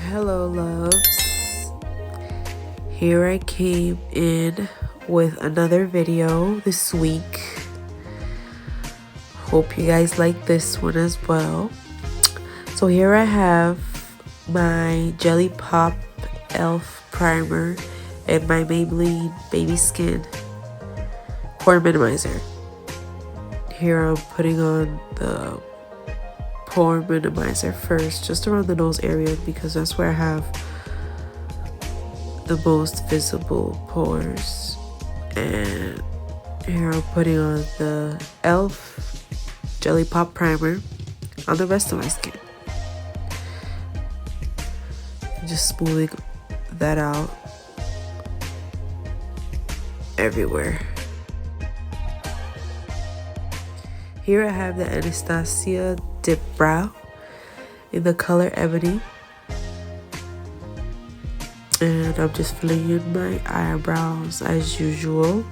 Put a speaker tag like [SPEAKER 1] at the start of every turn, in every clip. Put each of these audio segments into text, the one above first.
[SPEAKER 1] Hello loves, here I came in with another video this week. Hope you guys like this one as well. So here I have my Jelly Pop Elf Primer and my Maybelline Baby Skin Pore Minimizer. Here I'm putting on the pore minimizer first, just around the nose area, because that's where I have the most visible pores. And here I'm putting on the Elf Jelly Pop Primer on the rest of my skin. Just smoothing that out everywhere. Here I have the Anastasia Dip Brow in the color Ebony. And I'm just filling in my eyebrows as usual.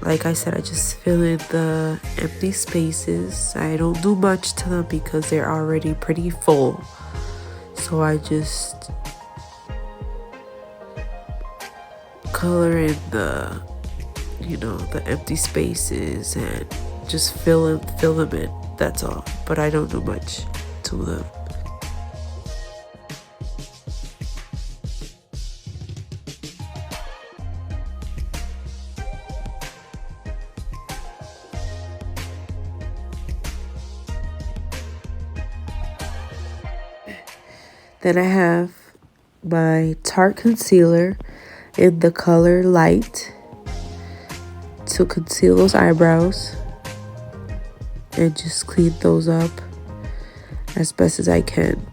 [SPEAKER 1] Like I said, I just fill in the empty spaces. I don't do much to them because they're already pretty full. So I just color in the empty spaces and just fill them in. That's all. But I don't do much to them. Then I have my Tarte Concealer in the color Light to conceal those eyebrows and just clean those up as best as I can.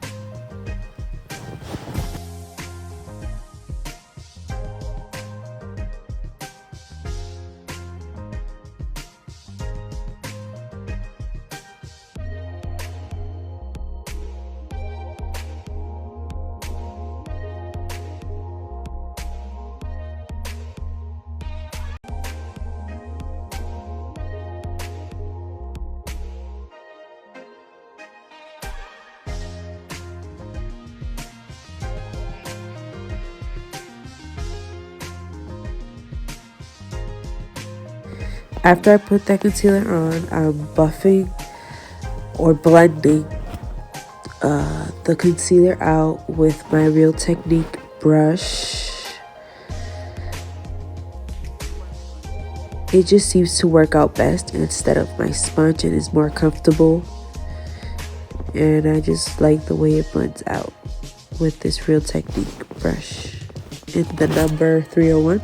[SPEAKER 1] After I put that concealer on, I'm buffing or blending the concealer out with my Real Technique brush. It just seems to work out best instead of my sponge, and is more comfortable. And I just like the way it blends out with this Real Technique brush in the number 301.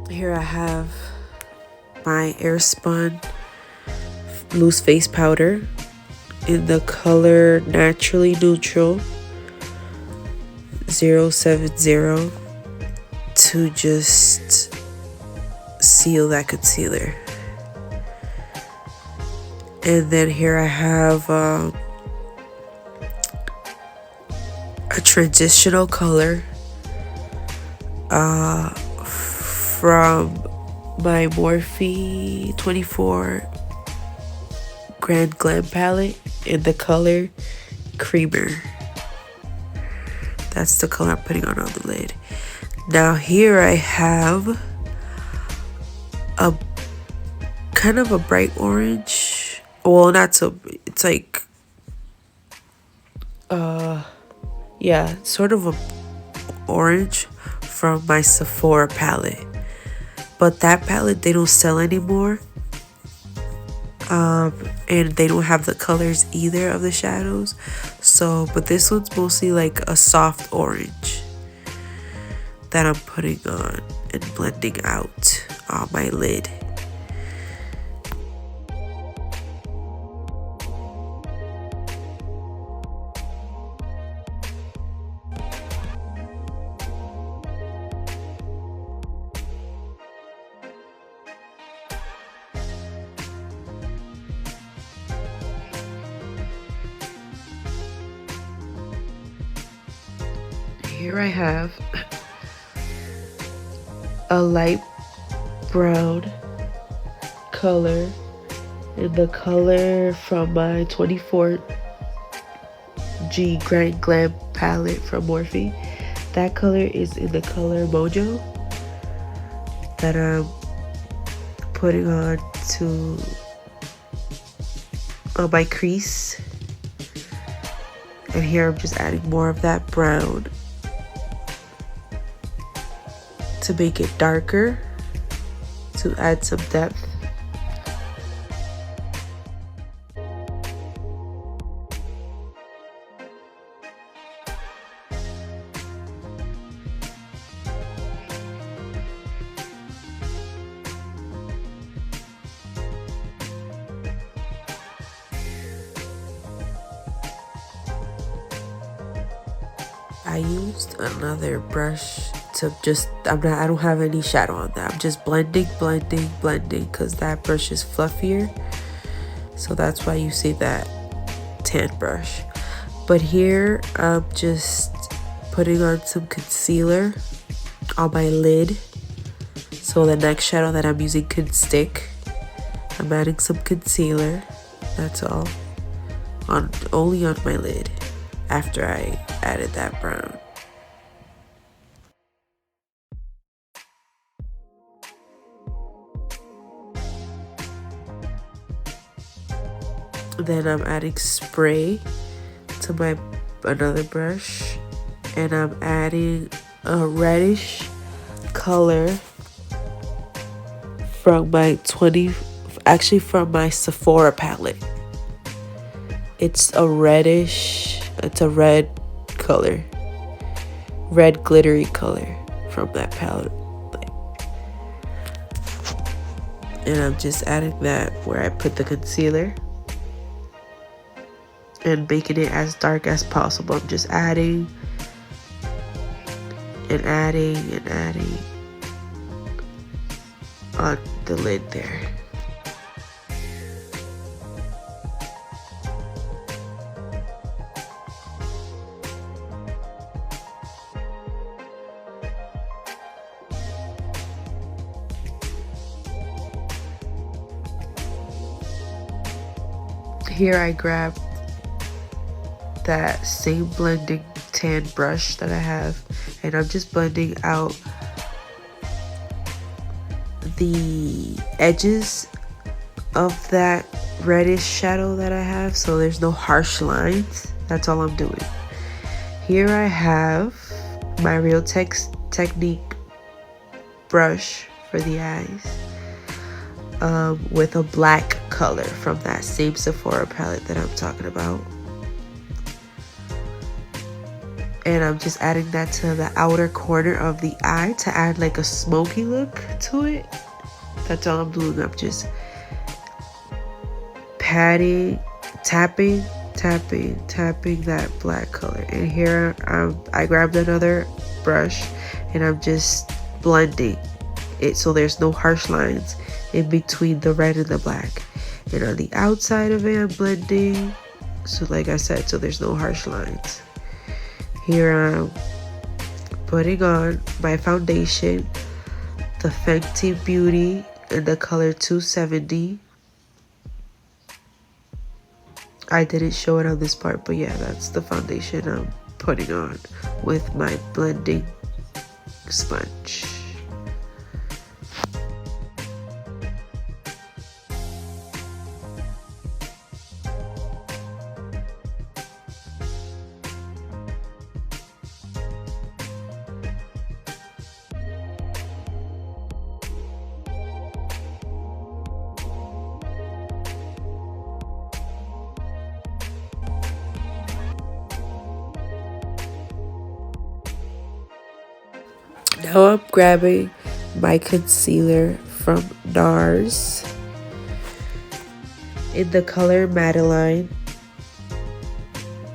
[SPEAKER 1] Here I have my Airspun loose face powder in the color Naturally Neutral 070 to just seal that concealer. And then here I have a transitional color from my Morphe 24 Grand Glam palette in the color Creamer. That's the color I'm putting on the lid. Now here I have a kind of a bright orange. Well, not so, it's like yeah, sort of a orange from my Sephora palette. But that palette they don't sell anymore. And they don't have the colors either of the shadows. So, but this one's mostly like a soft orange that I'm putting on and blending out on my lid. Here I have a light brown color in the color from my 24G Grand Glam palette from Morphe. That color is in the color Mojo that I'm putting on my crease. And here I'm just adding more of that brown to make it darker, to add some depth. I used another brush to I don't have any shadow on that. I'm just blending because that brush is fluffier. So that's why you see that tan brush. But here I'm just putting on some concealer on my lid so the next shadow that I'm using can stick. I'm adding some concealer, that's all, only on my lid after I added that brown. Then I'm adding spray to my another brush, and I'm adding a reddish color from my from my Sephora palette. It's a red color, red glittery color from that palette. And I'm just adding that where I put the concealer and making it as dark as possible. I'm just adding and adding and adding on the lid there. Here I grabbed that same blending tan brush that I have, and I'm just blending out the edges of that reddish shadow that I have so there's no harsh lines. That's all I'm doing. Here I have my Real Technique brush for the eyes with a black color from that same Sephora palette that I'm talking about. And I'm just adding that to the outer corner of the eye to add like a smoky look to it. That's all I'm doing. I'm just tapping that black color. And here I grabbed another brush and I'm just blending it so there's no harsh lines in between the red and the black. And on the outside of it, I'm blending, so like I said, so there's no harsh lines. Here I'm putting on my foundation, the Fenty Beauty in the color 270. I didn't show it on this part, but yeah, that's the foundation I'm putting on with my blending sponge. Now I'm grabbing my concealer from NARS in the color Maybelline.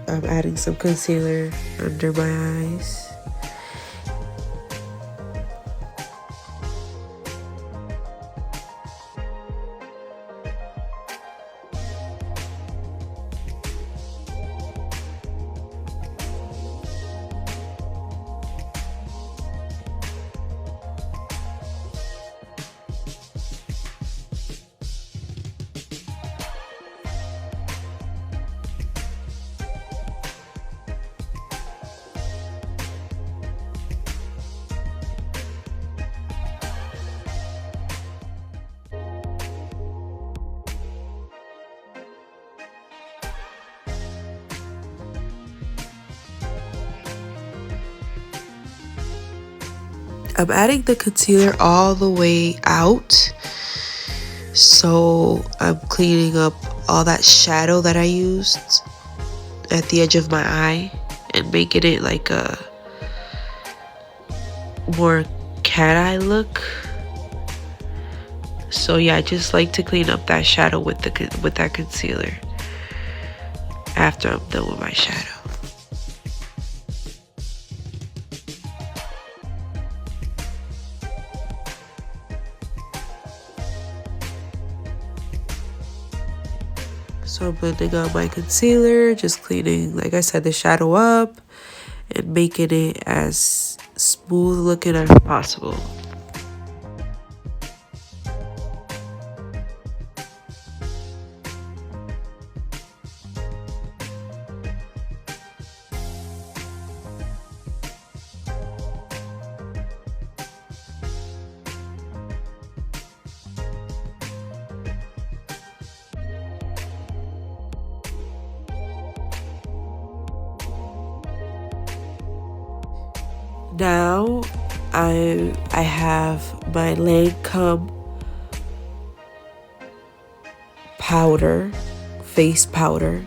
[SPEAKER 1] I'm adding some concealer under my eyes. I'm adding the concealer all the way out. So I'm cleaning up all that shadow that I used at the edge of my eye and making it like a more cat eye look. So yeah, I just like to clean up that shadow with that concealer after I'm done with my shadow. So I'm blending out my concealer, just cleaning, like I said, the shadow up and making it as smooth looking as possible. Now I have my Lancome powder, face powder,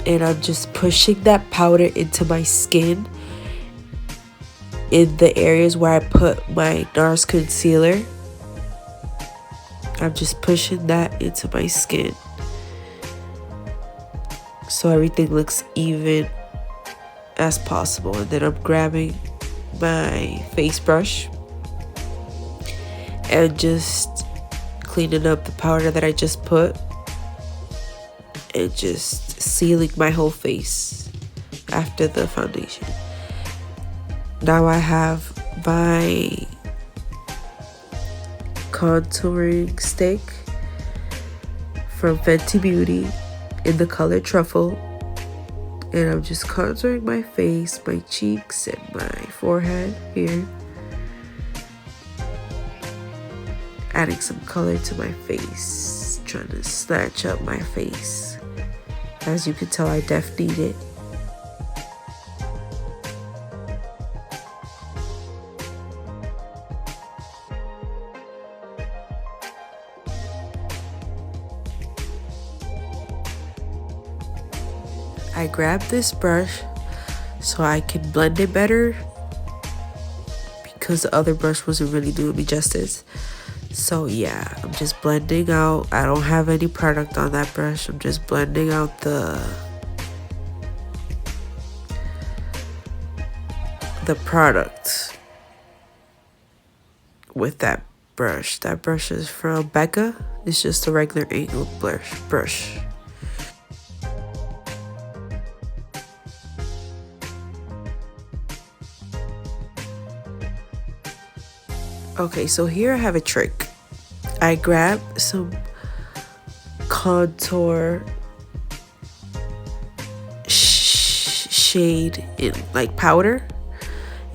[SPEAKER 1] and I'm just pushing that powder into my skin in the areas where I put my NARS concealer. I'm just pushing that into my skin so everything looks even as possible. And then I'm grabbing my face brush and just cleaning up the powder that I just put and just sealing my whole face after the foundation. Now I have my contouring stick from Fenty Beauty in the color Truffle. And I'm just contouring my face, my cheeks, and my forehead here. Adding some color to my face. Trying to snatch up my face. As you can tell, I definitely need it. I grabbed this brush so I can blend it better because the other brush wasn't really doing me justice. So yeah, I'm just blending out. I don't have any product on that brush. I'm just blending out the product with that brush. That brush is from Becca. It's just a regular angled brush. Okay, so here I have a trick. I grab some contour shade in like powder,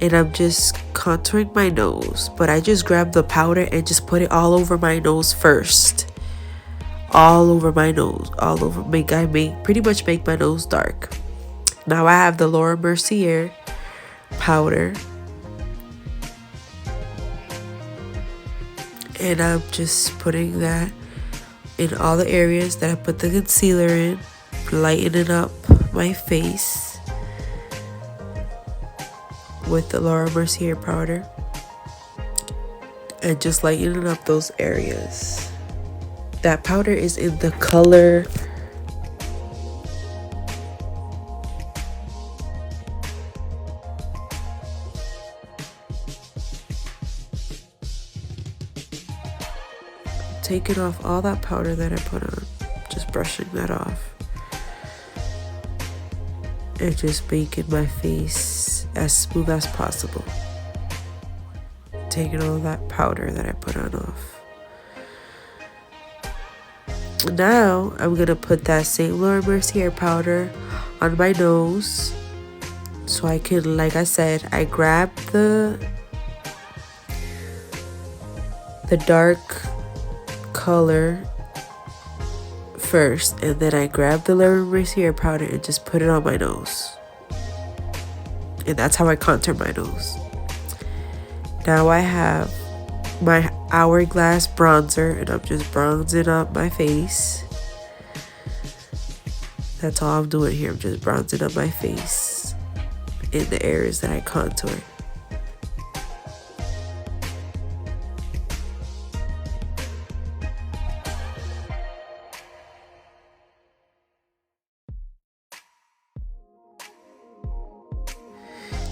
[SPEAKER 1] and I'm just contouring my nose, but I just grab the powder and just put it all over my nose first. All over my nose, all over. Pretty much make my nose dark. Now I have the Mercier powder. And I'm just putting that in all the areas that I put the concealer in, lightening up my face with the Mercier powder, and just lightening up those areas. That powder is in the color taking off all that powder that I put on, just brushing that off, and just making my face as smooth as possible. Taking all that powder that I put on off. Now I'm gonna put that same Mercier powder on my nose, so I can, like I said, I grab the dark color first, and then I grab the Mercier powder and just put it on my nose, and that's how I contour my nose. Now I have my Hourglass bronzer, and I'm just bronzing up my face. That's all I'm doing here. I'm just bronzing up my face in the areas that I contour.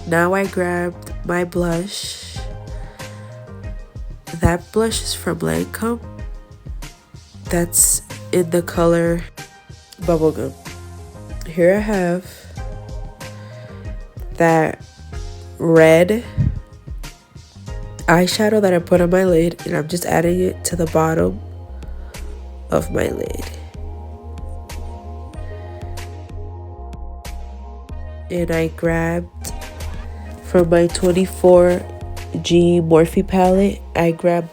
[SPEAKER 1] Now I grabbed my blush. That blush is from Lancome. That's in the color Bubblegum. Here I have that red eyeshadow that I put on my lid, and I'm just adding it to the bottom of my lid. And I grabbed from my 24G Morphe palette, I grabbed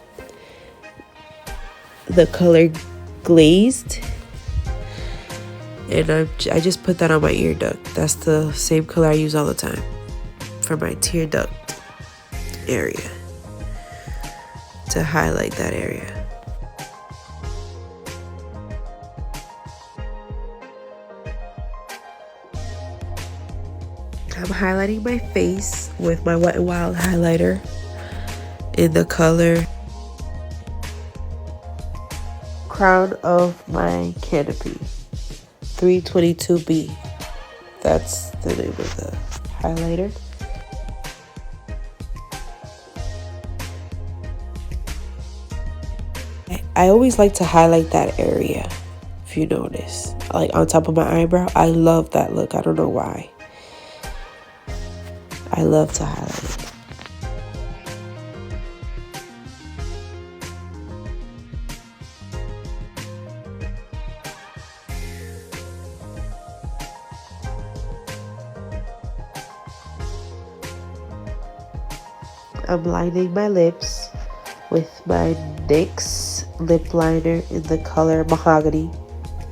[SPEAKER 1] the color Glazed, and I just put that on my ear duct. That's the same color I use all the time for my tear duct area, to highlight that area. I'm highlighting my face with my Wet n Wild highlighter in the color Crown of My Canopy 322B. That's the name of the highlighter. I always like to highlight that area, if you notice. Like on top of my eyebrow. I love that look. I don't know why. I love to highlight it. I'm lining my lips with my NYX lip liner in the color Mahogany.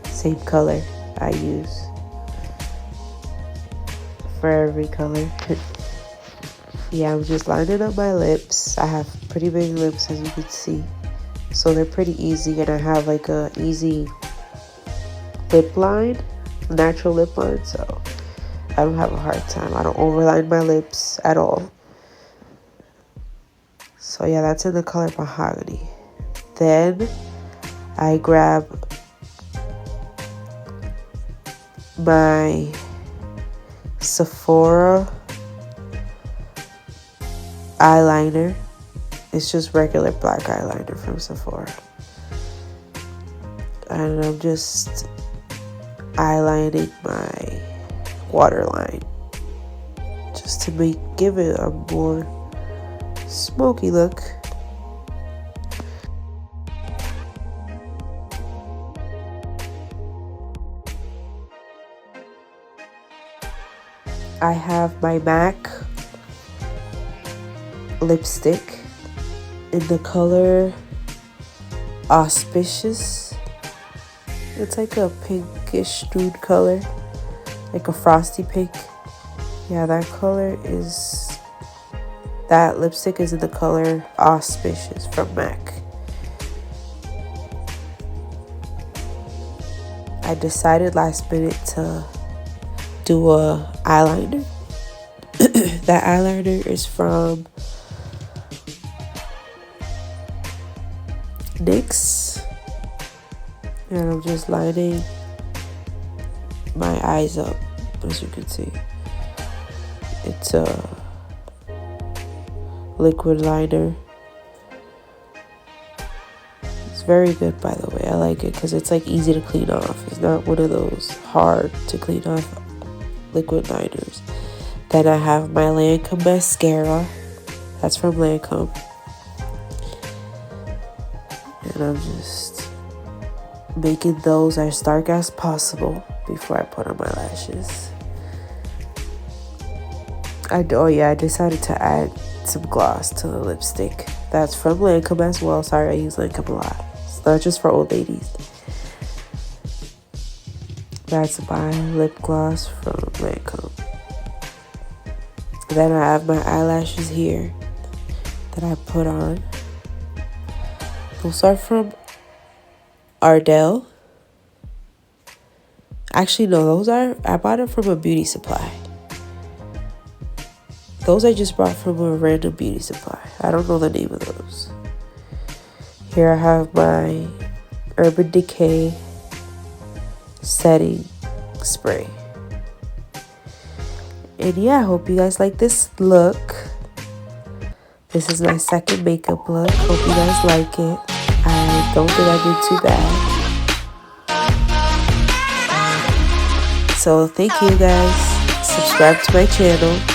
[SPEAKER 1] Same color I use for every color. Yeah, I'm just lining up my lips. I have pretty big lips, as you can see, so they're pretty easy, and I have like a easy lip line, natural lip line, so I don't have a hard time. I don't overline my lips at all. So yeah, that's in the color Mahogany. Then I grab my Sephora eyeliner. It's just regular black eyeliner from Sephora, and I'm just eyelining my waterline just to give it a more smoky look. I have my MAC lipstick in the color Auspicious. It's like a pinkish nude color, like a frosty pink. Yeah, that lipstick is in the color Auspicious from MAC. I decided last minute to do a eyeliner. That eyeliner is from NYX, and I'm just lining my eyes up, as you can see. It's a liquid liner. It's very good, by the way. I like it because it's like easy to clean off. It's not one of those hard to clean off liquid liners. Then I have my Lancome mascara. That's from Lancome. And I'm just making those as dark as possible before I put on my lashes. I decided to add some gloss to the lipstick. That's from Lancome as well. Sorry, I use Lancome a lot. It's not just for old ladies. That's my lip gloss from Lancome. Then I have my eyelashes here that I put on. Those are from Ardell. Actually, no, I bought it from a beauty supply. Those I just bought from a random beauty supply. I don't know the name of those. Here I have my Urban Decay setting spray. And yeah, I hope you guys like this look. This is my second makeup look. Hope you guys like it. I don't think I did too bad. So thank you guys. Subscribe to my channel.